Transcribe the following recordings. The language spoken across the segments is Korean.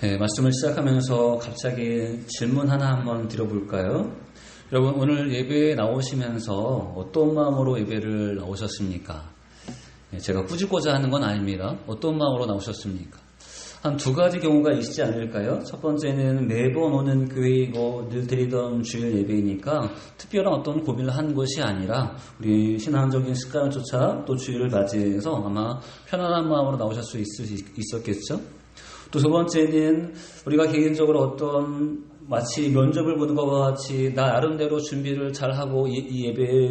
네, 말씀을 시작하면서 갑자기 질문 하나 한번 드려볼까요? 여러분, 오늘 예배에 나오시면서 어떤 마음으로 예배를 나오셨습니까? 네, 제가 꾸짖고자 하는 건 아닙니다. 어떤 마음으로 나오셨습니까? 한 두 가지 경우가 있지 않을까요? 첫 번째는 매번 오는 교회이고 늘 드리던 주일 예배이니까 특별한 어떤 고민을 한 것이 아니라 우리 신앙적인 습관조차 또 주일을 맞이해서 아마 편안한 마음으로 나오실 수 있었겠죠? 또 두 번째는 우리가 개인적으로 어떤 마치 면접을 보는 것과 같이 나 나름대로 준비를 잘하고 이 예배에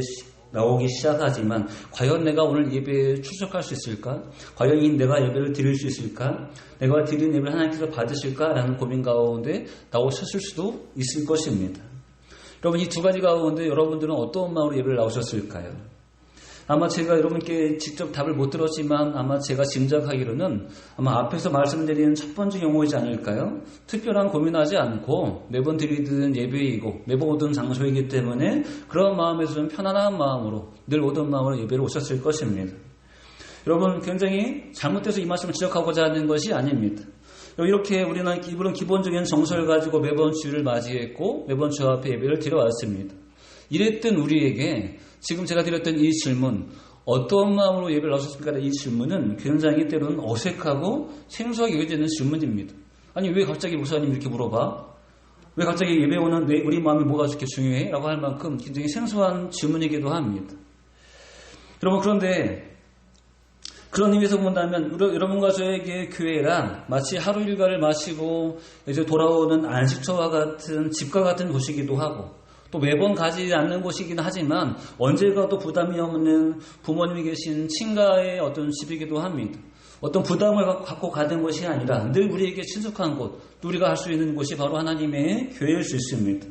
나오기 시작하지만 과연 내가 오늘 예배에 출석할 수 있을까? 과연 내가 예배를 드릴 수 있을까? 내가 드린 예배를 하나님께서 받으실까? 라는 고민 가운데 나오셨을 수도 있을 것입니다. 여러분, 이 두 가지 가운데 여러분들은 어떤 마음으로 예배를 나오셨을까요? 아마 제가 여러분께 직접 답을 못 들었지만 아마 제가 짐작하기로는 아마 앞에서 말씀드린 첫 번째 경우이지 않을까요? 특별한 고민하지 않고 매번 드리던 예배이고 매번 오던 장소이기 때문에 그런 마음에서 좀 편안한 마음으로 늘 오던 마음으로 예배를 오셨을 것입니다. 여러분, 굉장히 잘못돼서 이 말씀을 지적하고자 하는 것이 아닙니다. 이렇게 우리는 기본적인 정서를 가지고 매번 주일을 맞이했고 매번 주 앞에 예배를 드려왔습니다. 이랬던 우리에게 지금 제가 드렸던 이 질문, 어떤 마음으로 예배를 나오셨습니까? 이 질문은 굉장히 때로는 어색하고 생소하게 여겨지는 질문입니다. 아니, 왜 갑자기 목사님 이렇게 물어봐? 왜 갑자기 예배 오는 우리 마음이 뭐가 그렇게 중요해? 라고 할 만큼 굉장히 생소한 질문이기도 합니다. 여러분, 그런데 그런 의미에서 본다면 여러분과 저에게 교회란 마치 하루 일과를 마치고 이제 돌아오는 안식처와 같은 집과 같은 곳이기도 하고 또 매번 가지 않는 곳이긴 하지만 언제 가도 부담이 없는 부모님이 계신 친가의 어떤 집이기도 합니다. 어떤 부담을 갖고 가는 것이 아니라 늘 우리에게 친숙한 곳, 또 우리가 할 수 있는 곳이 바로 하나님의 교회일 수 있습니다.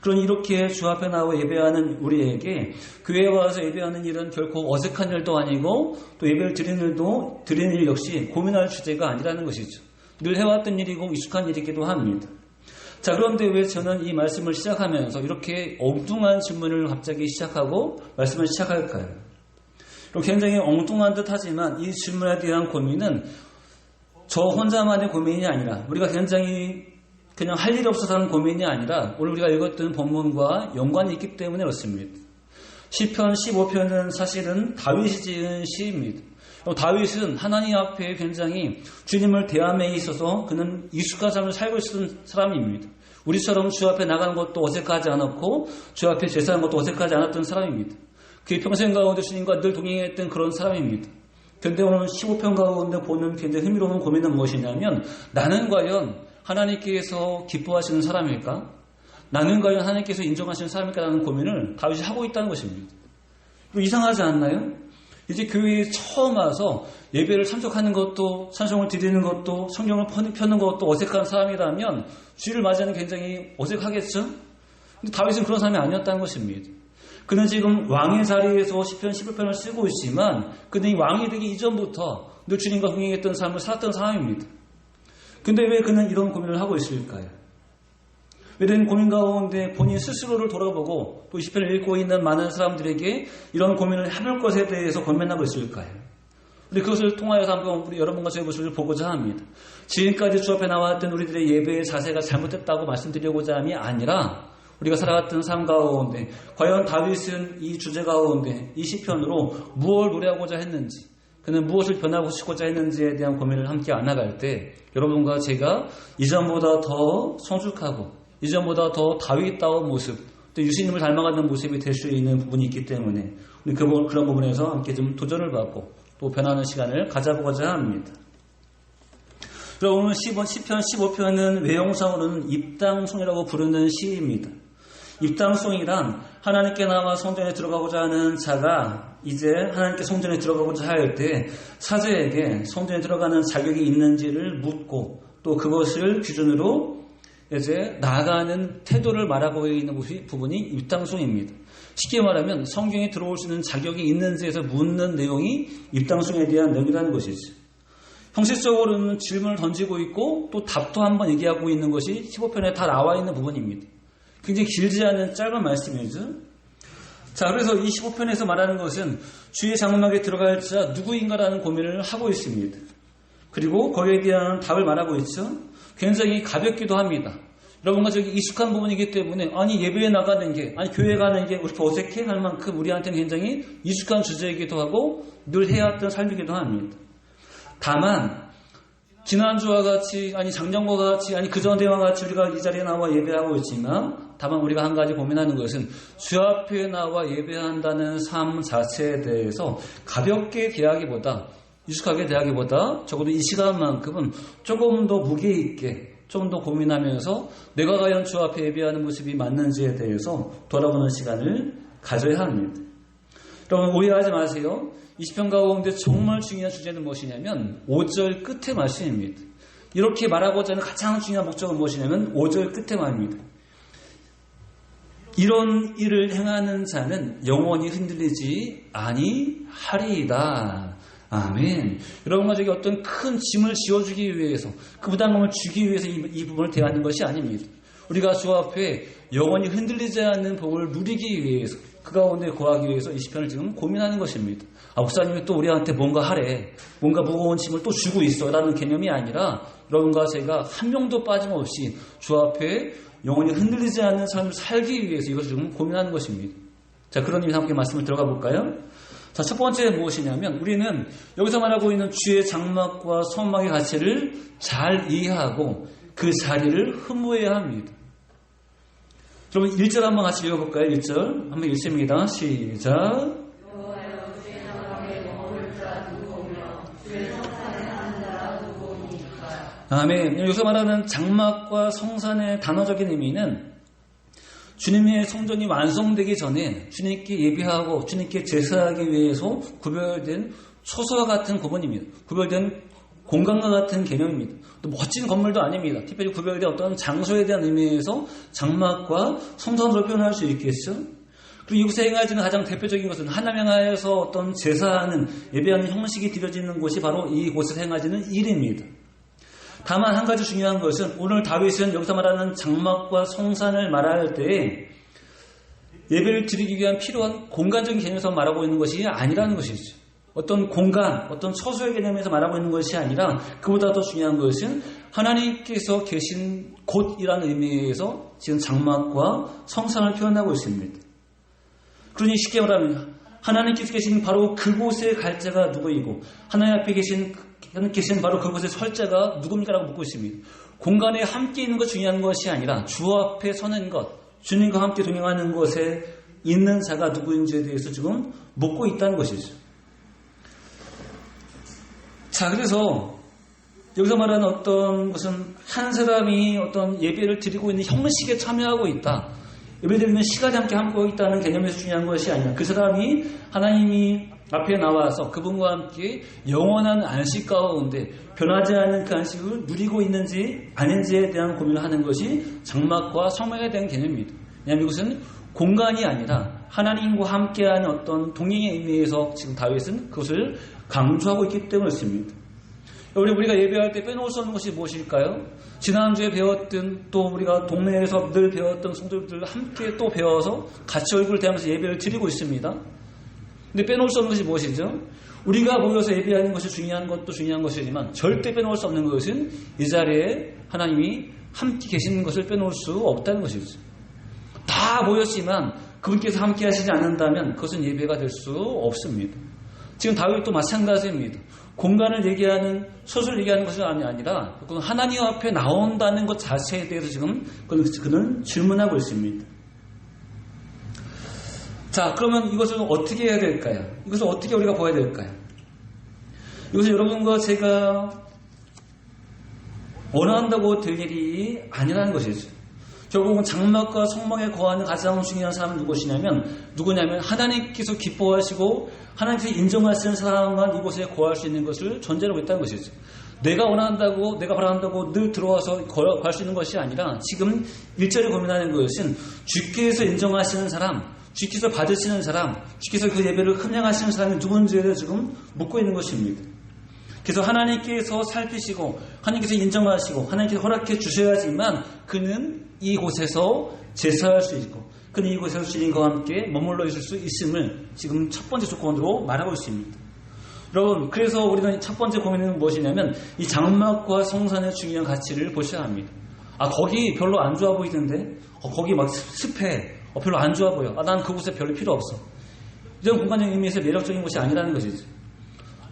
그러니 이렇게 주 앞에 나와 예배하는 우리에게 교회에 와서 예배하는 일은 결코 어색한 일도 아니고 또 예배를 드리는 일 역시 고민할 주제가 아니라는 것이죠. 늘 해왔던 일이고 익숙한 일이기도 합니다. 자, 그런데 왜 저는 이 말씀을 시작하면서 이렇게 엉뚱한 질문을 갑자기 시작하고 말씀을 시작할까요? 굉장히 엉뚱한 듯 하지만 이 질문에 대한 고민은 저 혼자만의 고민이 아니라 우리가 굉장히 그냥 할 일이 없어서 하는 고민이 아니라 오늘 우리가 읽었던 본문과 연관이 있기 때문에 그렇습니다. 시편 15편은 사실은 다윗이 지은 시입니다. 다윗은 하나님 앞에 굉장히 주님을 대함에 있어서 그는 익숙한 삶을 살고 있었던 사람입니다. 우리처럼 주 앞에 나가는 것도 어색하지 않았고 주 앞에 제사하는 것도 어색하지 않았던 사람입니다. 그의 평생 가운데 주님과 늘 동행했던 그런 사람입니다. 그런데 오늘 15편 가운데 보는 굉장히 흥미로운 고민은 무엇이냐면 나는 과연 하나님께서 기뻐하시는 사람일까? 나는 과연 하나님께서 인정하시는 사람일까? 라는 고민을 다윗이 하고 있다는 것입니다. 이상하지 않나요? 이제 교회에 처음 와서 예배를 참석하는 것도 찬송을 드리는 것도 성경을 펴는 것도 어색한 사람이라면 주일을 맞이하는 굉장히 어색하겠죠? 근데 다윗은 그런 사람이 아니었다는 것입니다. 그는 지금 왕의 자리에서 시편 11편을 쓰고 있지만 그는 이 왕이 되기 이전부터 늘 주님과 동행했던 삶을 살았던 사람입니다. 근데 왜 그는 이런 고민을 하고 있을까요? 왜 이런 고민 가운데 본인 스스로를 돌아보고 또 이 시편을 읽고 있는 많은 사람들에게 이런 고민을 해볼 것에 대해서 고민하고 있을까요? 우리 그것을 통하여서 한번 우리 여러분과 저의 모습을 보고자 합니다. 지금까지 주 앞에 나왔던 우리들의 예배의 자세가 잘못됐다고 말씀드리고자 함이 아니라 우리가 살아갔던 삶 가운데 과연 다윗은 이 주제 가운데 이 시편으로 무엇을 노래하고자 했는지 그는 무엇을 변하고 싶고자 했는지에 대한 고민을 함께 안아갈 때 여러분과 제가 이전보다 더 성숙하고 이전보다 더 다윗다운 모습 또 예수님을 닮아가는 모습이 될 수 있는 부분이 있기 때문에 우리 그런 부분에서 함께 좀 도전을 받고 또 변하는 시간을 가져보고자 합니다. 그럼 오늘 시편 15편은 외형상으로는 입당송이라고 부르는 시입니다. 입당송이란 하나님께 나와 성전에 들어가고자 하는 자가 이제 하나님께 성전에 들어가고자 할 때 사제에게 성전에 들어가는 자격이 있는지를 묻고 또 그것을 기준으로 이제 나아가는 태도를 말하고 있는 부분이 입당송입니다. 쉽게 말하면 성경에 들어올 수 있는 자격이 있는지에서 묻는 내용이 입당송에 대한 내용이라는 것이죠. 형식적으로는 질문을 던지고 있고 또 답도 한번 얘기하고 있는 것이 15편에 다 나와 있는 부분입니다. 굉장히 길지 않은 짧은 말씀이죠. 자, 그래서 이 15편에서 말하는 것은 주의 장막에 들어갈 자 누구인가라는 고민을 하고 있습니다. 그리고 거기에 대한 답을 말하고 있죠. 굉장히 가볍기도 합니다. 여러분과 저기 익숙한 부분이기 때문에 아니 예배에 나가는 게 아니 교회 가는 게 그렇게 어색해 할 만큼 우리한테는 굉장히 익숙한 주제이기도 하고 늘 해왔던 삶이기도 합니다. 다만 지난주와 같이 아니 작년과 같이 아니 그전에와 같이 우리가 이 자리에 나와 예배하고 있지만 다만 우리가 한 가지 고민하는 것은 주 앞에 나와 예배한다는 삶 자체에 대해서 가볍게 대하기보다 익숙하게 대하기보다 적어도 이 시간만큼은 조금 더 무게 있게 좀 더 고민하면서 내가 과연 주 앞에 예배하는 모습이 맞는지에 대해서 돌아보는 시간을 가져야 합니다. 여러분 오해하지 마세요. 20편 가운데 정말 중요한 주제는 무엇이냐면 5절 끝의 말씀입니다. 이렇게 말하고자 하는 가장 중요한 목적은 무엇이냐면 5절 끝의 말입니다. 이런 일을 행하는 자는 영원히 흔들리지 아니하리이다. 아멘. 여러분과 저기 어떤 큰 짐을 지어주기 위해서 그 부담감을 주기 위해서 이 부분을 대하는 것이 아닙니다. 우리가 주 앞에 영원히 흔들리지 않는 복을 누리기 위해서 그 가운데 거하기 위해서 이 시편을 지금 고민하는 것입니다. 목사님이 또 우리한테 뭔가 하래, 뭔가 무거운 짐을 또 주고 있어 라는 개념이 아니라 여러분과 제가 한 명도 빠짐없이 주 앞에 영원히 흔들리지 않는 삶을 살기 위해서 이것을 지금 고민하는 것입니다. 자, 그런 의미에서 함께 말씀을 들어가 볼까요? 자, 첫 번째 무엇이냐면 우리는 여기서 말하고 있는 주의 장막과 성막의 가치를 잘 이해하고 그 자리를 흠모해야 합니다. 여러분 1절 한번 같이 읽어볼까요? 1절 한번 읽습니다. 시작. 아멘. 여기서 말하는 장막과 성산의 단어적인 의미는 주님의 성전이 완성되기 전에 주님께 예배하고 주님께 제사하기 위해서 구별된 초소와 같은 구분입니다. 구별된 공간과 같은 개념입니다. 또 멋진 건물도 아닙니다. 특별히 구별된 어떤 장소에 대한 의미에서 장막과 성전으로 표현할 수 있겠죠. 그리고 이곳에 행하지는 가장 대표적인 것은 하나님 향하여서 어떤 제사하는 예배하는 형식이 드려지는 곳이 바로 이곳에서 행하지는 일입니다. 다만 한 가지 중요한 것은 오늘 다윗은 여기서 말하는 장막과 성산을 말할 때 예배를 드리기 위한 필요한 공간적인 개념에서 말하고 있는 것이 아니라는 것이죠. 어떤 공간, 어떤 처소의 개념에서 말하고 있는 것이 아니라 그보다 더 중요한 것은 하나님께서 계신 곳이라는 의미에서 지금 장막과 성산을 표현하고 있습니다. 그러니 쉽게 말하면 하나님께서 계신 바로 그곳에 갈 자가 누구이고 하나님 앞에 계신 바로 그곳에 설 자가 누굽니까라고 묻고 있습니다. 공간에 함께 있는 것 중요한 것이 아니라 주 앞에 서는 것, 주님과 함께 동행하는 곳에 있는 자가 누구인지에 대해서 지금 묻고 있다는 것이죠. 자, 그래서 여기서 말하는 어떤 것은 한 사람이 어떤 예배를 드리고 있는 형식에 참여하고 있다. 예배드리는 시간에 함께 하고 있다는 개념에서 중요한 것이 아니라 그 사람이 하나님이 앞에 나와서 그분과 함께 영원한 안식 가운데 변하지 않는 그 안식을 누리고 있는지 아닌지에 대한 고민을 하는 것이 장막과 성막에 대한 개념입니다. 왜냐하면 이것은 공간이 아니라 하나님과 함께하는 어떤 동행의 의미에서 지금 다윗은 그것을 강조하고 있기 때문이었습니다. 우리가 예배할 때 빼놓을 수 없는 것이 무엇일까요? 지난주에 배웠던 또 우리가 동네에서 늘 배웠던 성도들과 함께 또 배워서 같이 얼굴을 대하면서 예배를 드리고 있습니다. 근데 빼놓을 수 없는 것이 무엇이죠? 우리가 모여서 예배하는 것이 중요한 것도 중요한 것이지만 절대 빼놓을 수 없는 것은 이 자리에 하나님이 함께 계시는 것을 빼놓을 수 없다는 것이죠. 다 모였지만 그분께서 함께 하시지 않는다면 그것은 예배가 될 수 없습니다. 지금 다윗도 마찬가지입니다. 공간을 얘기하는, 소수를 얘기하는 것이 아니라 그건 하나님 앞에 나온다는 것 자체에 대해서 지금 그는 질문하고 있습니다. 자, 그러면 이것을 어떻게 해야 될까요? 이것을 어떻게 우리가 보아야 될까요? 이것은 여러분과 제가 원한다고 될 일이 아니라는 것이죠. 결국은 장막과 성막에 거하는 가장 중요한 사람은 누구냐면 하나님께서 기뻐하시고 하나님께서 인정하시는 사람만 이곳에 거할 수 있는 것을 전제로 했다는 것이죠. 내가 원한다고 내가 바란다고 늘 들어와서 거할 수 있는 것이 아니라 지금 1절에 고민하는 것은 주께서 인정하시는 사람, 주께서 받으시는 사람, 주께서 그 예배를 헌행하시는 사람이 누군지를 지금 묻고 있는 것입니다. 그래서 하나님께서 살피시고 하나님께서 인정하시고 하나님께서 허락해 주셔야지만 그는 이곳에서 제사할 수 있고 그는 이곳에서 주님과 함께 머물러 있을 수 있음을 지금 첫 번째 조건으로 말하고 있습니다. 여러분, 그래서 우리는 첫 번째 고민은 무엇이냐면 이 장막과 성산의 중요한 가치를 보셔야 합니다. 거기 별로 안 좋아 보이던데? 거기 막 습해. 별로 안 좋아 보여. 난 그곳에 별로 필요 없어. 이런 공간적인 의미에서 매력적인 것이 아니라는 것이죠.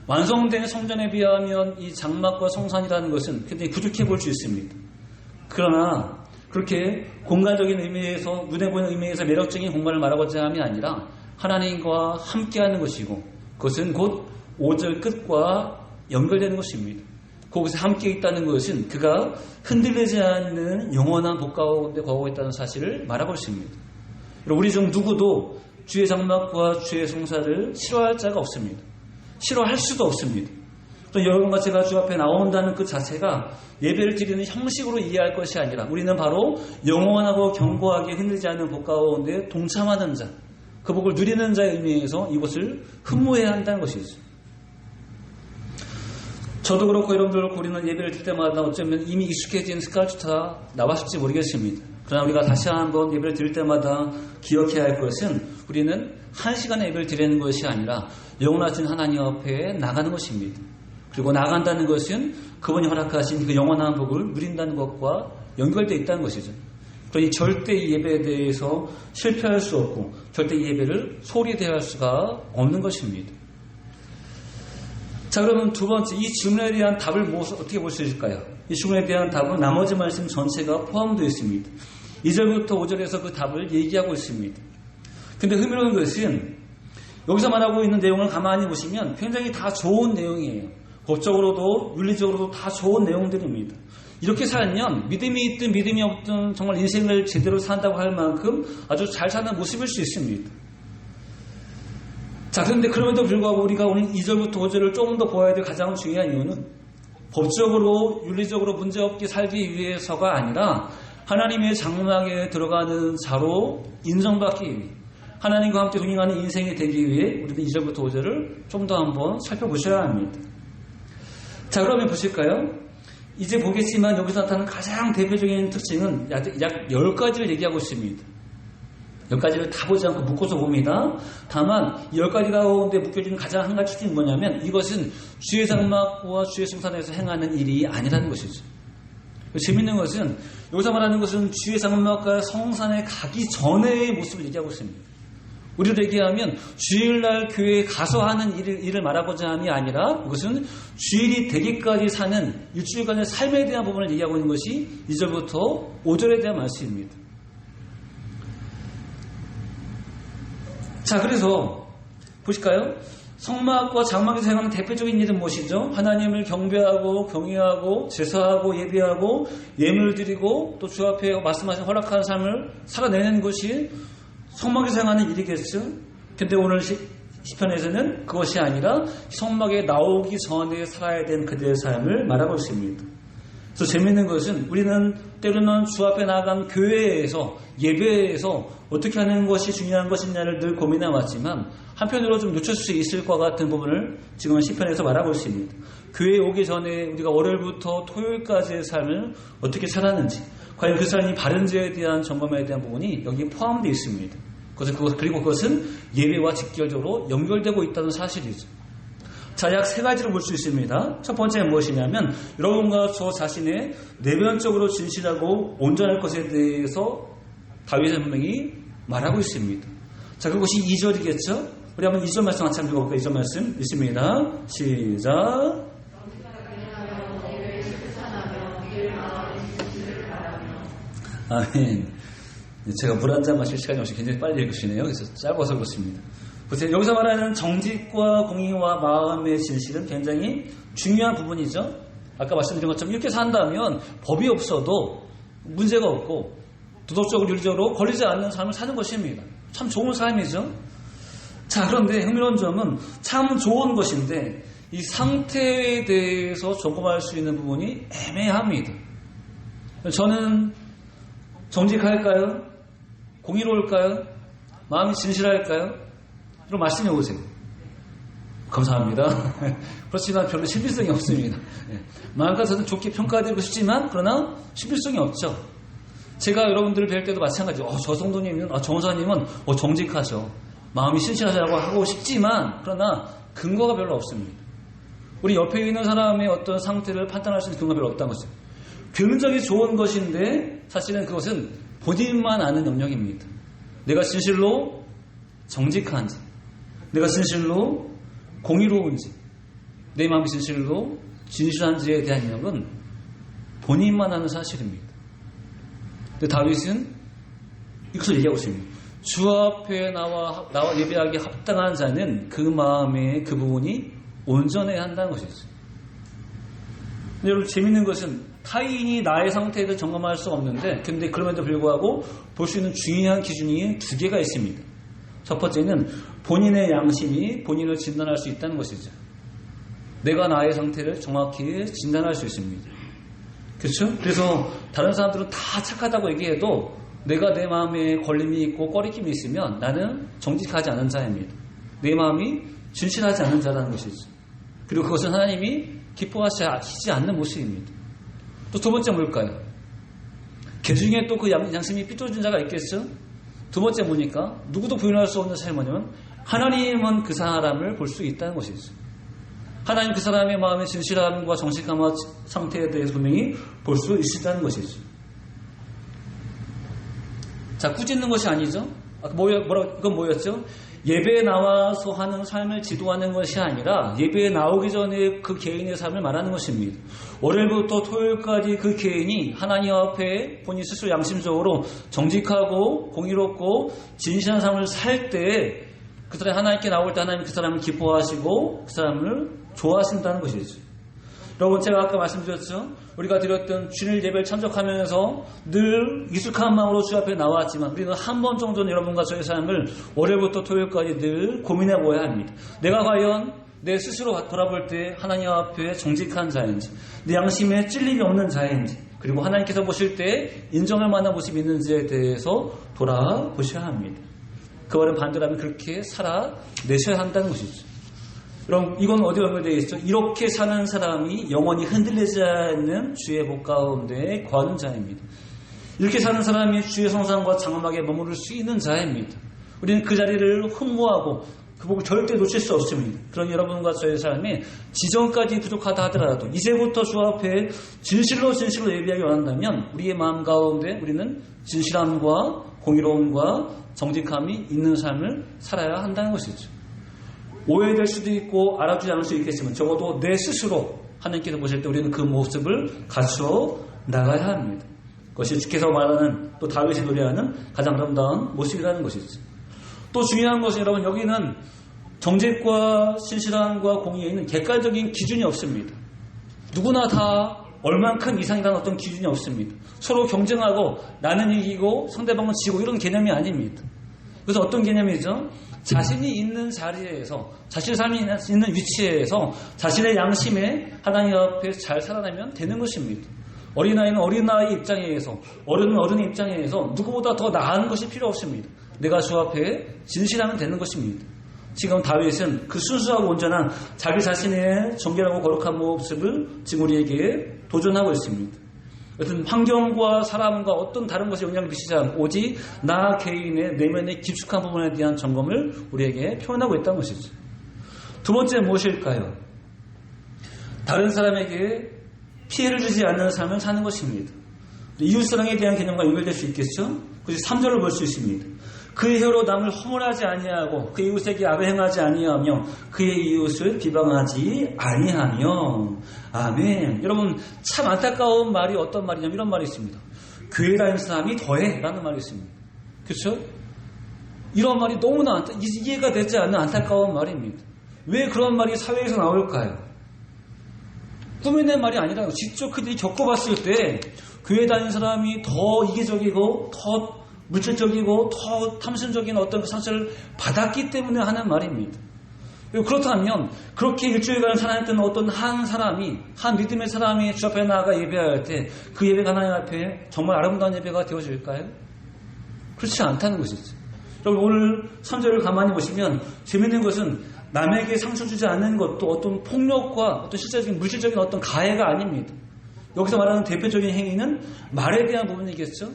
완성된 성전에 비하면 이 장막과 성산이라는 것은 굉장히 부족해 보일 수 있습니다. 그러나 그렇게 공간적인 의미에서, 눈에 보이는 의미에서 매력적인 공간을 말하고자 함이 아니라 하나님과 함께하는 것이고, 그것은 곧 5절 끝과 연결되는 것입니다. 그곳에 함께 있다는 것은 그가 흔들리지 않는 영원한 복 가운데 거하고 있다는 사실을 말하고 있습니다. 우리 중 누구도 주의 장막과 주의 성사를 싫어할 자가 없습니다. 싫어할 수도 없습니다. 여러분과 제가 주 앞에 나온다는 그 자체가 예배를 드리는 형식으로 이해할 것이 아니라 우리는 바로 영원하고 견고하게 흔들리지 않는 복 가운데 동참하는 자, 그 복을 누리는 자의 의미에서 이것을 흠모해야 한다는 것이죠. 저도 그렇고 여러분들 그렇고 우리는 예배를 드릴 때마다 어쩌면 이미 익숙해진 습관조차 나왔을지 모르겠습니다. 그러나 우리가 다시 한번 예배를 드릴 때마다 기억해야 할 것은 우리는 한 시간에 예배를 드리는 것이 아니라 영원하신 하나님 앞에 나가는 것입니다. 그리고 나간다는 것은 그분이 허락하신 그 영원한 복을 누린다는 것과 연결되어 있다는 것이죠. 그러니 절대 이 예배에 대해서 실패할 수 없고 절대 이 예배를 소홀히 대할 수가 없는 것입니다. 자, 그러면 두 번째, 이 질문에 대한 답을 어떻게 볼 수 있을까요? 이 질문에 대한 답은 나머지 말씀 전체가 포함되어 있습니다. 2절부터 5절에서 그 답을 얘기하고 있습니다. 근데 흥미로운 것은 여기서 말하고 있는 내용을 가만히 보시면 굉장히 다 좋은 내용이에요. 법적으로도 윤리적으로도 다 좋은 내용들입니다. 이렇게 살면 믿음이 있든 믿음이 없든 정말 인생을 제대로 산다고 할 만큼 아주 잘 사는 모습일 수 있습니다. 자, 그런데 그럼에도 불구하고 우리가 오늘 2절부터 5절을 조금 더 보아야 될 가장 중요한 이유는 법적으로 윤리적으로 문제없게 살기 위해서가 아니라 하나님의 장막에 들어가는 자로 인정받기 위해, 하나님과 함께 동행하는 인생이 되기 위해 우리는 2절부터 5절을 좀 더 한번 살펴보셔야 합니다. 자, 그러면 보실까요? 이제 보겠지만 여기서 나타나는 가장 대표적인 특징은 약 10가지를 얘기하고 있습니다. 10가지를 다 보지 않고 묶어서 봅니다. 다만 10가지 가운데 묶여지는 가장 한 가지 특징은 뭐냐면 이것은 주의 장막과 주의 성산에서 행하는 일이 아니라는 것이죠. 재밌는 것은 여기서 말하는 것은 주의 장막과 성산에 가기 전의 모습을 얘기하고 있습니다. 우리로 얘기하면 주일날 교회에 가서 하는 일을 말하고자 함이 아니라 그것은 주일이 되기까지 사는 일주일간의 삶에 대한 부분을 얘기하고 있는 것이 2절부터 5절에 대한 말씀입니다. 자, 그래서 보실까요? 성막과 장막에서 행하는 대표적인 일은 무엇이죠? 하나님을 경배하고 경외하고 제사하고 예배하고 예물을 드리고 또 주 앞에 말씀하신 허락하는 삶을 살아내는 것이 성막에서 행하는 일이겠죠. 근데 오늘 시편에서는 그것이 아니라 성막에 나오기 전에 살아야 되는 그들의 삶을 말하고 있습니다. 그래서 재미있는 것은 우리는 때로는 주 앞에 나간 교회에서 예배에서 어떻게 하는 것이 중요한 것이냐를 늘 고민해 왔지만 한편으로 좀 놓칠 수 있을 것 같은 부분을 지금 시편에서 말하고 있습니다. 교회에 오기 전에 우리가 월요일부터 토요일까지의 삶을 어떻게 살았는지, 과연 그 삶이 바른지에 대한 점검에 대한 부분이 여기에 포함되어 있습니다. 그리고 그것은 예배와 직결적으로 연결되고 있다는 사실이죠. 자, 약 3가지로 볼 수 있습니다. 첫 번째는 무엇이냐면 여러분과 저 자신의 내면적으로 진실하고 온전할 것에 대해서 다윗은 분명히 말하고 있습니다. 자, 그것이 2절이겠죠? 우리 한번 2절 말씀 같이 한번 읽어볼까요? 2절 말씀 있습니다. 시작. 아멘. 제가 물 한 잔 마실 시간이 없이 굉장히 빨리 읽으시네요. 그래서 짧아서 그렇습니다. 보세요. 여기서 말하는 정직과 공의와 마음의 진실은 굉장히 중요한 부분이죠. 아까 말씀드린 것처럼 이렇게 산다면 법이 없어도 문제가 없고 도덕적으로 윤리적으로 걸리지 않는 삶을 사는 것입니다. 참 좋은 삶이죠. 자, 그런데 흥미로운 점은 참 좋은 것인데 이 상태에 대해서 점검할 수 있는 부분이 애매합니다. 저는 정직할까요? 공의로울까요? 마음이 진실할까요? 이런 말씀해 보세요. 감사합니다. 그렇지만 별로 신빙성이 없습니다. 마음가서는 좋게 평가드리고 싶지만 그러나 신빙성이 없죠. 제가 여러분들을 뵐 때도 마찬가지로 저 성도님은, 정사님은 정직하죠. 마음이 신실하다고 하고 싶지만 그러나 근거가 별로 없습니다. 우리 옆에 있는 사람의 어떤 상태를 판단할 수 있는 근거가 별로 없다는 것이죠. 굉장히 좋은 것인데 사실은 그것은 본인만 아는 영역입니다. 내가 진실로 정직한지, 내가 진실로 공의로운지, 내 마음이 진실로 진실한지에 대한 영역은 본인만 아는 사실입니다. 근데 다윗은 이것을 얘기하고 있습니다. 주 앞에 나와 예배하기 합당한 자는 그 마음의 그 부분이 온전해야 한다는 것이죠. 근데 여러분 재밌는 것은 타인이 나의 상태에 대해 점검할 수가 없는데, 근데 그럼에도 불구하고 볼 수 있는 중요한 기준이 두 개가 있습니다. 첫 번째는 본인의 양심이 본인을 진단할 수 있다는 것이죠. 내가 나의 상태를 정확히 진단할 수 있습니다. 그렇죠? 그래서 다른 사람들은 다 착하다고 얘기해도 내가 내 마음에 걸림이 있고 꺼리낌이 있으면 나는 정직하지 않은 자입니다. 내 마음이 진실하지 않은 자라는 것이죠. 그리고 그것은 하나님이 기뻐하시지 않는 모습입니다. 또 두 번째 뭘까요? 개 중에 또 그 양심이 삐뚤어진 자가 있겠죠? 두 번째 뭐니까? 누구도 부인할 수 없는 사실이 뭐냐면 하나님은 그 사람을 볼 수 있다는 것이죠. 하나님 그 사람의 마음의 진실함과 정직함과 상태에 대해서 분명히 볼 수 있다는 것이죠. 자, 꾸짖는 것이 아니죠? 그건 뭐였죠? 예배에 나와서 하는 삶을 지도하는 것이 아니라 예배에 나오기 전에 그 개인의 삶을 말하는 것입니다. 월요일부터 토요일까지 그 개인이 하나님 앞에 본인 스스로 양심적으로 정직하고 공의롭고 진실한 삶을 살 때 그 사람이 하나님께 나올 때 하나님 그 사람을 기뻐하시고 그 사람을 좋아하신다는 것이죠. 여러분 제가 아까 말씀드렸죠. 우리가 드렸던 주일 예배를 참석하면서 늘 익숙한 마음으로 주 앞에 나왔지만 우리는 한 번 정도는 여러분과 저의 삶을 월요일부터 토요일까지 늘 고민해 보아야 합니다. 내가 과연 내 스스로 돌아볼 때 하나님 앞에 정직한 자인지, 내 양심에 찔림이 없는 자인지, 그리고 하나님께서 보실 때 인정할 만한 모습이 있는지에 대해서 돌아보셔야 합니다. 그거는 반대라면 그렇게 살아내셔야 한다는 것이죠. 그럼 이건 어디에 연결되어 있죠? 이렇게 사는 사람이 영원히 흔들리지 않는 주의 복 가운데 거하는 자입니다. 이렇게 사는 사람이 주의 성상과 장엄하게 머무를 수 있는 자입니다. 우리는 그 자리를 흠모하고 그 복을 절대 놓칠 수 없습니다. 그런 여러분과 저의 삶이 지정까지 부족하다 하더라도 이제부터 주 앞에 진실로 예배하기 원한다면 우리의 마음 가운데 우리는 진실함과 공의로움과 정직함이 있는 삶을 살아야 한다는 것이죠. 오해될 수도 있고 알아주지 않을 수 있겠지만 적어도 내 스스로 하나님께서 보실 때 우리는 그 모습을 갖추어 나가야 합니다. 그것이 주께서 말하는 또 다윗이 노래하는 가장 아름다운 모습이라는 것이죠. 또 중요한 것은 여러분 여기는 정직과 신실함과 공의에 있는 객관적인 기준이 없습니다. 누구나 다 얼만큼 이상이라는 어떤 기준이 없습니다. 서로 경쟁하고 나는 이기고 상대방은 지고 이런 개념이 아닙니다. 그래서 어떤 개념이죠? 자신이 있는 자리에서, 자신의 삶이 있는 위치에서 자신의 양심에 하나님 앞에 잘 살아나면 되는 것입니다. 어린아이는 어린아이 입장에서, 어른은 어른의 입장에서 누구보다 더 나은 것이 필요 없습니다. 내가 주 앞에 진실하면 되는 것입니다. 지금 다윗은 그 순수하고 온전한 자기 자신의 정결하고 거룩한 모습을 지금 우리에게 도전하고 있습니다. 어떤 환경과 사람과 어떤 다른 것에 영향을 미치지 않고 오직 나 개인의 내면의 깊숙한 부분에 대한 점검을 우리에게 표현하고 있다는 것이죠. 두 번째 무엇일까요? 다른 사람에게 피해를 주지 않는 삶을 사는 것입니다. 이웃사랑에 대한 개념과 연결될 수 있겠죠? 그래서 3절을 볼 수 있습니다. 그의 혀로 남을 허물하지 아니하고 그의 이웃에게 악을 행하지 아니하며 그의 이웃을 비방하지 아니하며. 아멘. 여러분 참 안타까운 말이 어떤 말이냐면 이런 말이 있습니다. 교회 다니는 사람이 더해 라는 말이 있습니다. 그렇죠? 이런 말이 너무나 이해가 되지 않는 안타까운 말입니다. 왜 그런 말이 사회에서 나올까요? 꾸며낸 말이 아니라 직접 그들이 겪어봤을 때 교회 다니는 사람이 더 이기적이고 더 물질적이고 더 탐심적인 어떤 그 상처를 받았기 때문에 하는 말입니다. 그렇다면 그렇게 일주일간 살아있던 어떤 한 사람이, 한 믿음의 사람이 주 앞에 나아가 예배할 때 그 예배가 하나님 앞에 정말 아름다운 예배가 되어질까요? 그렇지 않다는 것이죠. 여러분 오늘 3절을 가만히 보시면 재밌는 것은 남에게 상처 주지 않는 것도 어떤 폭력과 어떤 실제적인 물질적인 어떤 가해가 아닙니다. 여기서 말하는 대표적인 행위는 말에 대한 부분이겠죠.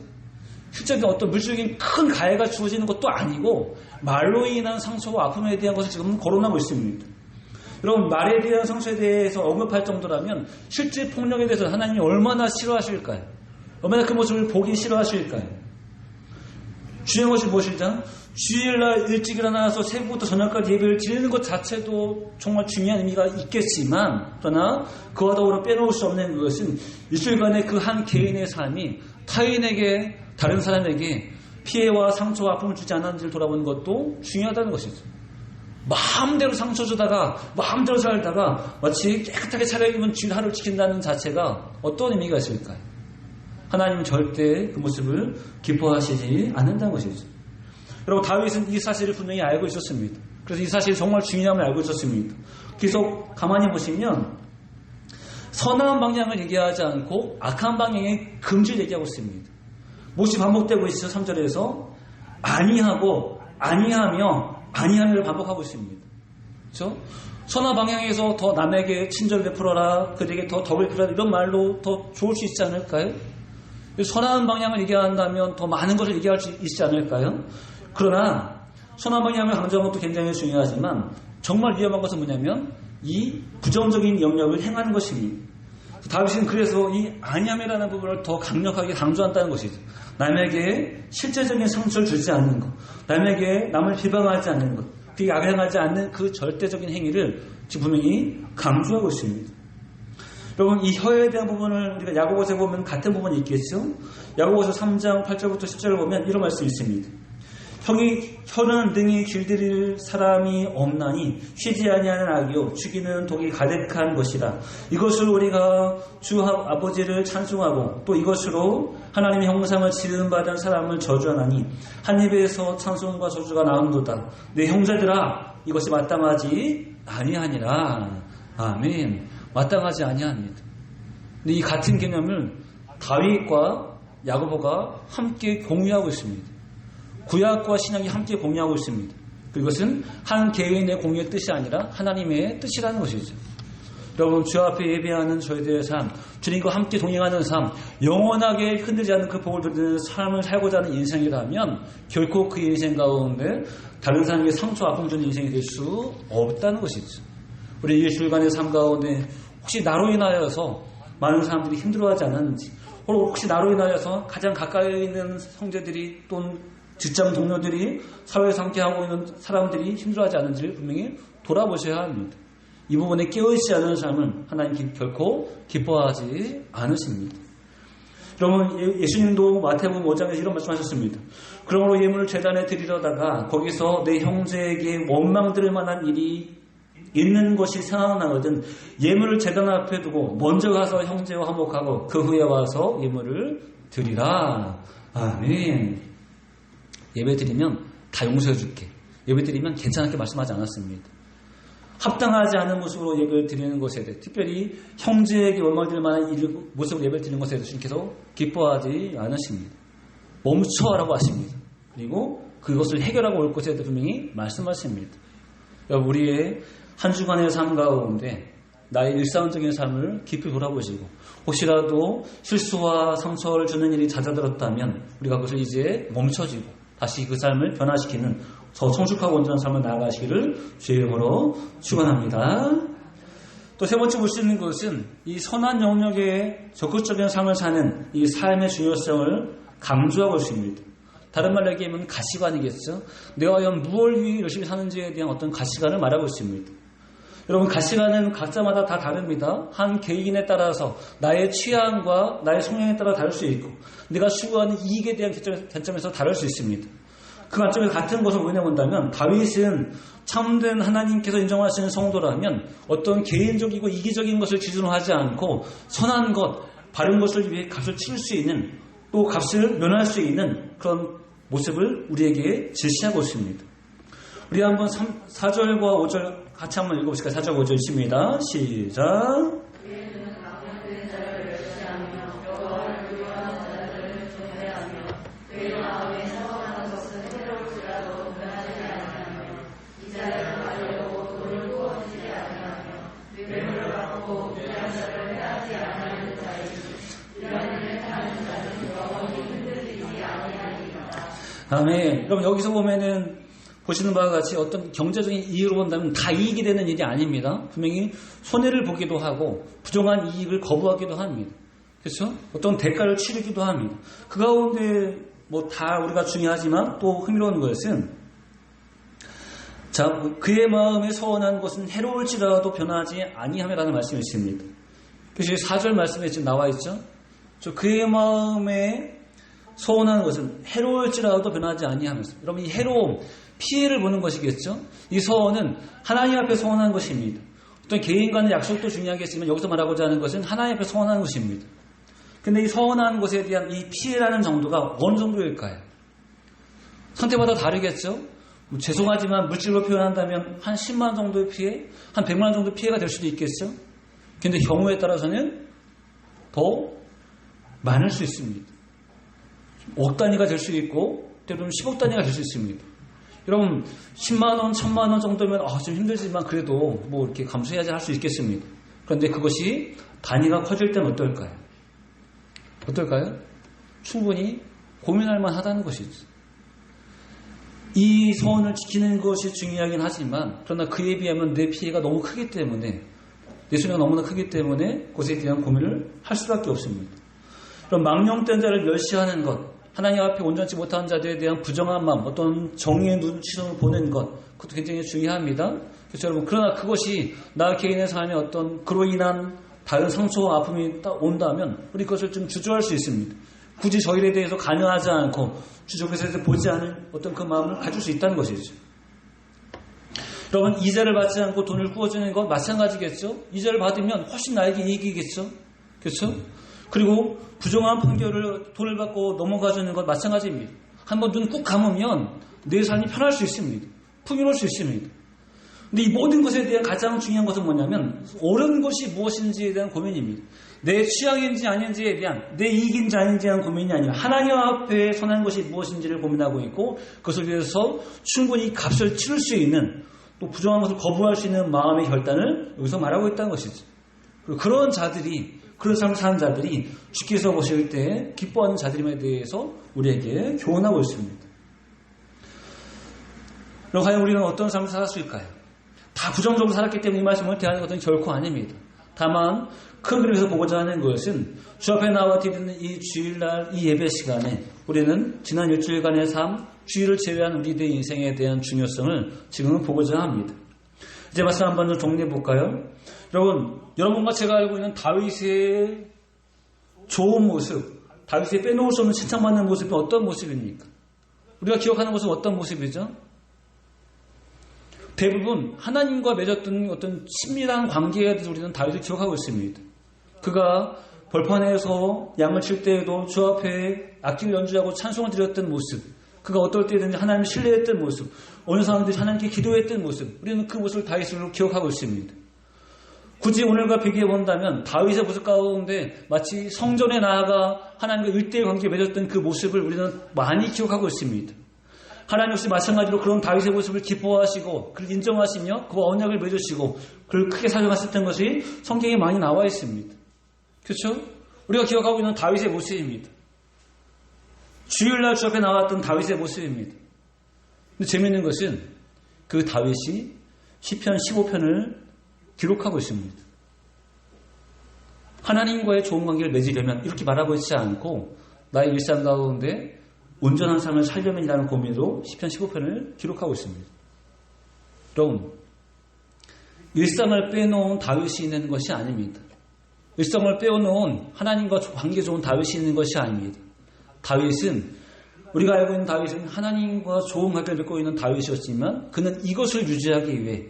실제적인 어떤 물질적인 큰 가해가 주어지는 것도 아니고 말로 인한 상처와 아픔에 대한 것을 지금 거론하고 있습니다. 여러분, 말에 대한 성취에 대해서 언급할 정도라면 실제 폭력에 대해서 하나님이 얼마나 싫어하실까요? 얼마나 그 모습을 보기 싫어하실까요? 중요한 것이 무엇이죠? 주일날 일찍 일어나서 새벽부터 저녁까지 예배를 드리는 것 자체도 정말 중요한 의미가 있겠지만, 그러나 그와 더불어 빼놓을 수 없는 것은 일주일간의 그 한 개인의 삶이 타인에게, 다른 사람에게 피해와 상처와 아픔을 주지 않았는지를 돌아보는 것도 중요하다는 것이죠. 마음대로 상처 주다가 마음대로 살다가 마치 깨끗하게 차려입은 주일 하루를 지킨다는 자체가 어떤 의미가 있을까요? 하나님은 절대 그 모습을 기뻐하시지 않는다는 것이죠. 여러분, 다윗은 이 사실을 분명히 알고 있었습니다. 그래서 이 사실이 정말 중요함을 알고 있었습니다. 계속 가만히 보시면 선한 방향을 얘기하지 않고 악한 방향의 금지를 얘기하고 있습니다. 무엇이 반복되고 있어? 3절에서 아니하고 아니하며 아니하며를 반복하고 있습니다. 그렇죠? 선한 방향에서 더 남에게 친절 베풀어라, 그에게 더 덕을 베풀어라, 이런 말로 더 좋을 수 있지 않을까요? 선한 방향을 얘기한다면 더 많은 것을 얘기할 수 있지 않을까요? 그러나 선한 방향을 강조하는 것도 굉장히 중요하지만 정말 위험한 것은 뭐냐면 이 부정적인 영역을 행하는 것입니다. 다윗은 그래서 이 아니함이라는 부분을 더 강력하게 강조한다는 것이죠. 남에게 실제적인 상처를 주지 않는 것, 남에게 남을 비방하지 않는 것, 그게 악행하지 않는 그 절대적인 행위를 지금 분명히 강조하고 있습니다. 여러분, 이 혀에 대한 부분을 우리가 야고보서에 보면 같은 부분이 있겠죠? 야고보서 3장 8절부터 10절을 보면 이런 말씀이 있습니다. 혀는 능히 길들일 사람이 없나니 쉬지 아니하는 악이요 죽이는 독이 가득한 것이라. 이것을 우리가 주 아버지를 찬송하고 또 이것으로 하나님의 형상을 지음받은 사람을 저주하나니 한 입에서 찬송과 저주가 나온도다. 내 형제들아, 이것이 마땅하지 아니하니라. 아멘. 마땅하지 아니합니다. 근데 이 같은 개념을 다윗과 야고보가 함께 공유하고 있습니다. 구약과 신약이 함께 공유하고 있습니다. 그것은 한 개인의 공유의 뜻이 아니라 하나님의 뜻이라는 것이죠. 여러분, 주 앞에 예배하는 저희들의 삶, 주님과 함께 동행하는 삶, 영원하게 흔들지 않는 그 복을 누리는 삶을 살고자 하는 인생이라면 결코 그 인생 가운데 다른 사람에게 상처, 아픔 주는 인생이 될 수 없다는 것이죠. 우리 일주일간의 삶 가운데 혹시 나로 인하여서 많은 사람들이 힘들어하지 않았는지, 혹시 나로 인하여서 가장 가까이 있는 형제들이 또는 직장 동료들이 사회에서 함께하고 있는 사람들이 힘들어하지 않은지를 분명히 돌아보셔야 합니다. 이 부분에 깨어있지 않은 삶은 하나님 결코 기뻐하지 않으십니다. 여러분, 예수님도 마태복음 5장에서 이런 말씀하셨습니다. 그러므로 예물을 제단에 드리려다가 거기서 내 형제에게 원망 들을 만한 일이 있는 것이 생각나거든 예물을 제단 앞에 두고 먼저 가서 형제와 화목하고 그 후에 와서 예물을 드리라. 아멘. 예배 드리면 다 용서해 줄게. 예배 드리면 괜찮게 말씀하지 않았습니다. 합당하지 않은 모습으로 예배를 드리는 것에 대해, 특별히 형제에게 원망될 만한 모습으로 예배를 드리는 것에 대해서 주님께서 기뻐하지 않으십니다. 멈춰라고 하십니다. 그리고 그것을 해결하고 올 것에 대해 분명히 말씀하십니다. 우리의 한 주간의 삶 가운데 나의 일상적인 삶을 깊이 돌아보시고 혹시라도 실수와 상처를 주는 일이 잦아들었다면 우리가 그것을 이제 멈춰지고 다시 그 삶을 변화시키는 더 성숙하고 온전한 삶을 나아가시기를 주의 이름으로 축원합니다. 또 세 번째 볼 수 있는 것은 이 선한 영역의 적극적인 삶을 사는 이 삶의 중요성을 강조하고 있습니다. 다른 말로 얘기하면 가치관이겠죠. 내가 과연 무엇을 위해 열심히 사는지에 대한 어떤 가치관을 말하고 있습니다. 여러분, 가치관은 각자마다 다 다릅니다. 한 개인에 따라서 나의 취향과 나의 성향에 따라 다를 수 있고 내가 추구하는 이익에 대한 관점에서 다를 수 있습니다. 그 관점에 같은 것을 왜냐본다면 다윗은 참된 하나님께서 인정하시는 성도라면 어떤 개인적이고 이기적인 것을 기준으로 하지 않고 선한 것, 바른 것을 위해 값을 치를 수 있는 또 값을 면할 수 있는 그런 모습을 우리에게 제시하고 있습니다. 우리 한번 4절과 5절 같이 한번 읽어보실까요? 4절 5절 있습니다. 시작. 아멘. 그럼 여기서 보면은 보시는 바와 같이 어떤 경제적인 이익으로 본다면 다 이익이 되는 일이 아닙니다. 분명히 손해를 보기도 하고 부정한 이익을 거부하기도 합니다. 그렇죠? 어떤 대가를 치르기도 합니다. 그 가운데 뭐 다 우리가 중요하지만 또 흥미로운 것은 자, 그의 마음에 서원한 것은 해로울지라도 변하지 아니함이라는 말씀이 있습니다. 그래서 4절 말씀에 지금 나와 있죠. 그의 마음에 서원한 것은 해로울지라도 변하지 아니하면서, 여러분 이 해로움, 피해를 보는 것이겠죠. 이 서원은 하나님 앞에 서원한 것입니다. 어떤 개인 간의 약속도 중요하겠지만 여기서 말하고자 하는 것은 하나님 앞에 서원한 것입니다. 근데 이 서원한 것에 대한 이 피해라는 정도가 어느 정도일까요? 상태마다 다르겠죠. 죄송하지만 물질로 표현한다면 한 10만 원 정도의 피해, 한 100만 원 정도 피해가 될 수도 있겠죠. 근데 경우에 따라서는 더 많을 수 있습니다. 억 단위가 될 수 있고 때로는 10억 단위가 될 수 있습니다. 여러분 10만 원, 1000만 원 정도면 좀 힘들지만 그래도 뭐 이렇게 감수해야지 할 수 있겠습니다. 그런데 그것이 단위가 커질 때는 어떨까요? 충분히 고민할 만하다는 것이죠. 이 서원을 지키는 것이 중요하긴 하지만 그러나 그에 비하면 내 피해가 너무 크기 때문에 내 손해가 너무나 크기 때문에 그것에 대한 고민을 할 수밖에 없습니다. 그럼 망령된 자를 멸시하는 것, 하나님 앞에 온전치 못한 자들에 대한 부정한 마음, 어떤 정의의 눈치를 보는 것, 그것도 굉장히 중요합니다. 그래서 여러분, 그러나 그것이 나 개인의 삶에 어떤 그로 인한 다른 상처와 아픔이 딱 온다면 우리 그것을 좀 주저할 수 있습니다. 굳이 저 일에 대해서 관여하지 않고 주저해서 보지 않을 어떤 그 마음을 가질 수 있다는 것이죠. 여러분, 이자를 받지 않고 돈을 구워주는 것 마찬가지겠죠. 이자를 받으면 훨씬 나에게 이익이겠죠. 그렇죠? 그리고 부정한 판결을 돈을 받고 넘어가주는 것 마찬가지입니다. 한번 눈 꾹 감으면 내 삶이 편할 수 있습니다. 풍요로울 수 있습니다. 근데 이 모든 것에 대한 가장 중요한 것은 뭐냐면 옳은 것이 무엇인지에 대한 고민입니다. 내 취향인지 아닌지에 대한, 내 이익인지 아닌지에 대한 고민이 아니라 하나님 앞에 선한 것이 무엇인지를 고민하고 있고 그것을 위해서 충분히 값을 치를 수 있는, 또 부정한 것을 거부할 수 있는 마음의 결단을 여기서 말하고 있다는 것이죠. 그리고 그런 자들이, 그런 삶을 사는 자들이 주께서 보실 때 기뻐하는 자들임에 대해서 우리에게 교훈하고 있습니다. 그럼 과연 우리는 어떤 삶을 살았을까요? 다 부정적으로 살았기 때문에 이 말씀을 대하는 것은 결코 아닙니다. 다만 큰 그림에서 보고자 하는 것은 주 앞에 나와 드리는 이 주일날 이 예배 시간에 우리는 지난 일주일간의 삶, 주일을 제외한 우리들의 인생에 대한 중요성을 지금은 보고자 합니다. 이제 말씀 한번 좀 정리해 볼까요? 여러분과 제가 알고 있는 다윗의 좋은 모습, 다윗의 빼놓을 수 없는 칭찬받는 모습이 어떤 모습입니까? 우리가 기억하는 것은 어떤 모습이죠? 대부분 하나님과 맺었던 어떤 친밀한 관계에 대해서 우리는 다윗을 기억하고 있습니다. 그가 벌판에서 양을 칠 때에도 주 앞에 악기를 연주하고 찬송을 드렸던 모습, 그가 어떨 때든지 하나님을 신뢰했던 모습, 어느 상황든지 하나님께 기도했던 모습, 우리는 그 모습을 다윗으로 기억하고 있습니다. 굳이 오늘과 비교해 본다면 다윗의 모습 가운데 마치 성전에 나아가 하나님과 1대1 관계에 맺었던 그 모습을 우리는 많이 기억하고 있습니다. 하나님 역시 마찬가지로 그런 다윗의 모습을 기뻐하시고 그를 인정하시며 그와 언약을 맺으시고 그를 크게 사용하셨던 것이 성경에 많이 나와 있습니다. 그렇죠? 우리가 기억하고 있는 다윗의 모습입니다. 주일날 주 앞에 나왔던 다윗의 모습입니다. 근데 재미있는 것은 그 다윗이 시편 15편을 기록하고 있습니다. 하나님과의 좋은 관계를 맺으려면 이렇게 말하고 있지 않고 나의 일상 가운데 온전한 삶을 살려면이라는 고민으로 시편 15편을 기록하고 있습니다. 여러분, 일상을 빼놓은 다윗이 있는 것이 아닙니다. 일상을 빼놓은 하나님과 관계 좋은 다윗이 있는 것이 아닙니다. 다윗은, 우리가 알고 있는 다윗은 하나님과 좋은 관계를 맺고 있는 다윗이었지만 그는 이것을 유지하기 위해,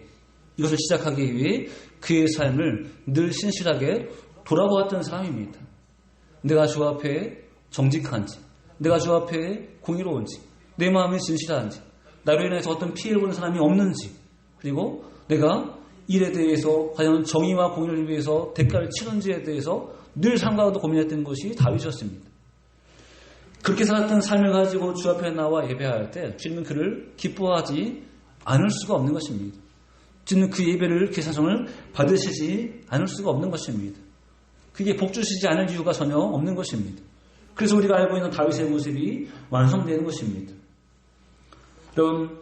이것을 시작하기 위해 그의 삶을 늘 신실하게 돌아보았던 사람입니다. 내가 주 앞에 정직한지, 내가 주 앞에 공의로운지, 내 마음이 진실한지, 나로 인해서 어떤 피해를 보는 사람이 없는지, 그리고 내가 일에 대해서 과연 정의와 공의를 위해서 대가를 치는지에 대해서 늘 삶가운데 고민했던 것이 다윗이었습니다. 그렇게 살았던 삶을 가지고 주 앞에 나와 예배할 때 주님은 그를 기뻐하지 않을 수가 없는 것입니다. 주님은 그 예배를, 그 사정을 받으시지 않을 수가 없는 것입니다. 그게 복 주시지 않을 이유가 전혀 없는 것입니다. 그래서 우리가 알고 있는 다윗의 모습이 완성되는 것입니다. 여러분,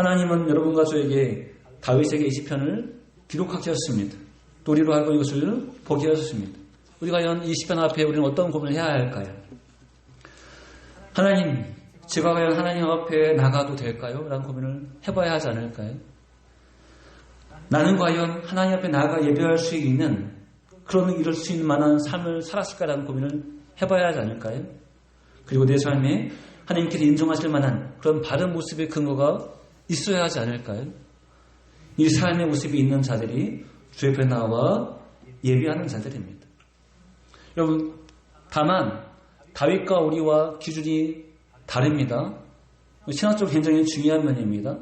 하나님은 여러분과 저에게 다윗에게 이 시편을 기록하게 하셨습니다. 또 우리로 하여금 이것을 보게 하셨습니다. 우리 과연 이 시편 앞에 우리는 어떤 고민을 해야 할까요? 하나님, 제가 과연 하나님 앞에 나가도 될까요? 라는 고민을 해봐야 하지 않을까요? 나는 과연 하나님 앞에 나가 예배할 수 있는 그런 이룰 수 있는 만한 삶을 살았을까라는 고민을 해봐야 하지 않을까요? 그리고 내 삶에 하나님께서 인정하실 만한 그런 바른 모습의 근거가 있어야 하지 않을까요? 이 삶의 모습이 있는 자들이 주 앞에 나와 예배하는 자들입니다. 여러분, 다만 다윗과 우리와 기준이 다릅니다. 신학적으로 굉장히 중요한 면입니다.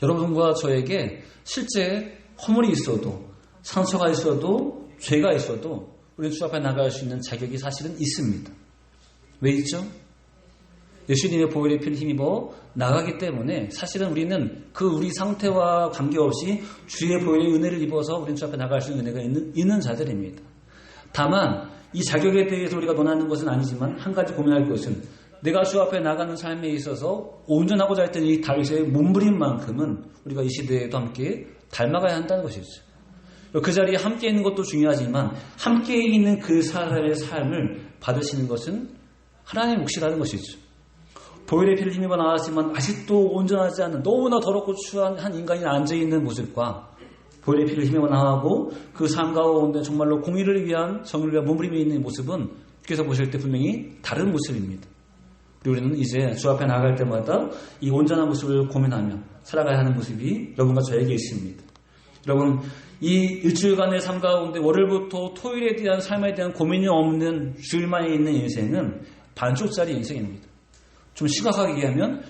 여러분과 저에게 실제 허물이 있어도, 상처가 있어도, 죄가 있어도 우리는 주 앞에 나갈 수 있는 자격이 사실은 있습니다. 왜 있죠? 예수님의 보혈의 피를 힘입어 나가기 때문에 사실은 우리는 그 우리 상태와 관계없이 주의 보혈의 은혜를 입어서 우리는 주 앞에 나갈 수 있는 은혜가 있는 자들입니다. 다만 이 자격에 대해서 우리가 논하는 것은 아니지만 한 가지 고민할 것은 내가 주 앞에 나가는 삶에 있어서 온전하고자 했던 이 다윗의 몸부림만큼은 우리가 이 시대에도 함께 닮아가야 한다는 것이죠. 그 자리에 함께 있는 것도 중요하지만 함께 있는 그 사람의 삶을 받으시는 것은 하나님의 몫이라는 것이죠. 보혈의 피를 힘입어 나왔지만 아직도 온전하지 않은 너무나 더럽고 추한 한 인간이 앉아있는 모습과 보혈의 피를 힘입어 나가고 그 삶 가운데 정말로 공의를 위한 정의를 위한 몸부림이 있는 모습은 주께서 보실 때 분명히 다른 모습입니다. 그리고 우리는 이제 주 앞에 나갈 때마다 이 온전한 모습을 고민하며 살아가야 하는 모습이 여러분과 저에게 있습니다. 여러분, 이 일주일간의 삶 가운데 월요일부터 토요일에 대한 삶에 대한 고민이 없는 주일만에 있는 인생은 반쪽짜리 인생입니다. 좀 심각하게 얘기하면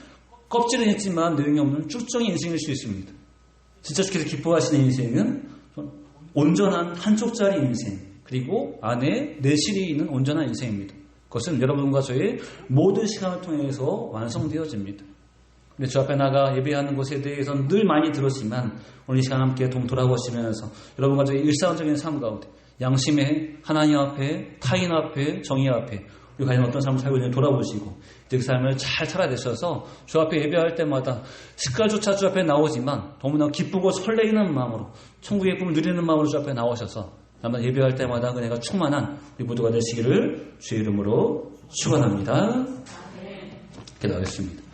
껍질은 있지만 내용이 없는 쭉정이 인생일 수 있습니다. 진짜 주께서 기뻐하시는 인생은 온전한 한쪽짜리 인생, 그리고 안에 내실이 있는 온전한 인생입니다. 그것은 여러분과 저의 모든 시간을 통해서 완성되어집니다. 근데 주 앞에 나가 예배하는 것에 대해서는 늘 많이 들었지만 오늘 이 시간 함께 돌아보시면서 여러분과 저의 일상적인 삶 가운데 양심의 하나님 앞에, 타인 앞에, 정의 앞에 우리가 과연 어떤 삶을 살고 있는지 돌아보시고 그 삶을 잘 살아내셔서 주 앞에 예배할 때마다 색깔조차 주 앞에 나오지만 너무나 기쁘고 설레이는 마음으로 천국의 꿈을 누리는 마음으로 주 앞에 나오셔서 아마 예배할 때마다 은혜가 충만한 우리 모두가 되시기를 주의 이름으로 축원합니다. 기도하겠습니다.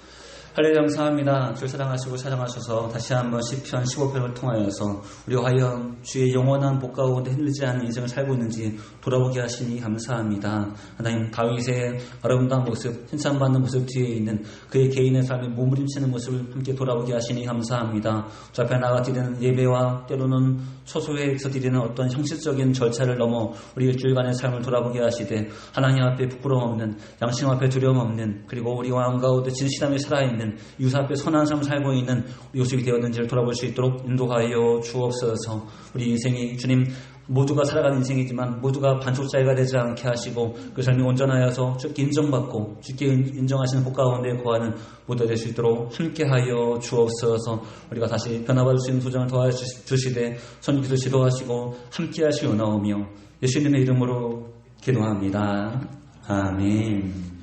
할렐루야, 감사합니다. 주를 사랑하시고 사랑하셔서 다시 한번 시편 15편을 통하여서 우리가 과연 주의 영원한 복 가운데 흔들리지 않는 인생을 살고 있는지 돌아보게 하시니 감사합니다. 하나님, 다윗의 아름다운 모습, 칭찬받는 모습 뒤에 있는 그의 개인의 삶에 몸부림치는 모습을 함께 돌아보게 하시니 감사합니다. 주 앞에 나가 드리는 예배와 때로는 초소에서 드리는 어떤 형식적인 절차를 넘어 우리 일주일간의 삶을 돌아보게 하시되 하나님 앞에 부끄러움 없는, 양심 앞에 두려움 없는, 그리고 우리 왕 가운데 진실함이 살아있는 이웃 앞에 선한 삶을 살고 있는 우리 모습이 되었는지를 돌아볼 수 있도록 인도하여 주옵소서. 우리 인생이 주님 모두가 살아가는 인생이지만 모두가 반쪽짜리가 되지 않게 하시고 그 삶이 온전하여서 주께 인정받고 주께 인정하시는 복 가운데 거하는 모두가 될 수 있도록 함께하여 주옵소서. 우리가 다시 변화받을 수 있는 도전을 도와주시되 선기도 지도하시고 함께하시오나오며 예수님의 이름으로 기도합니다. 아멘.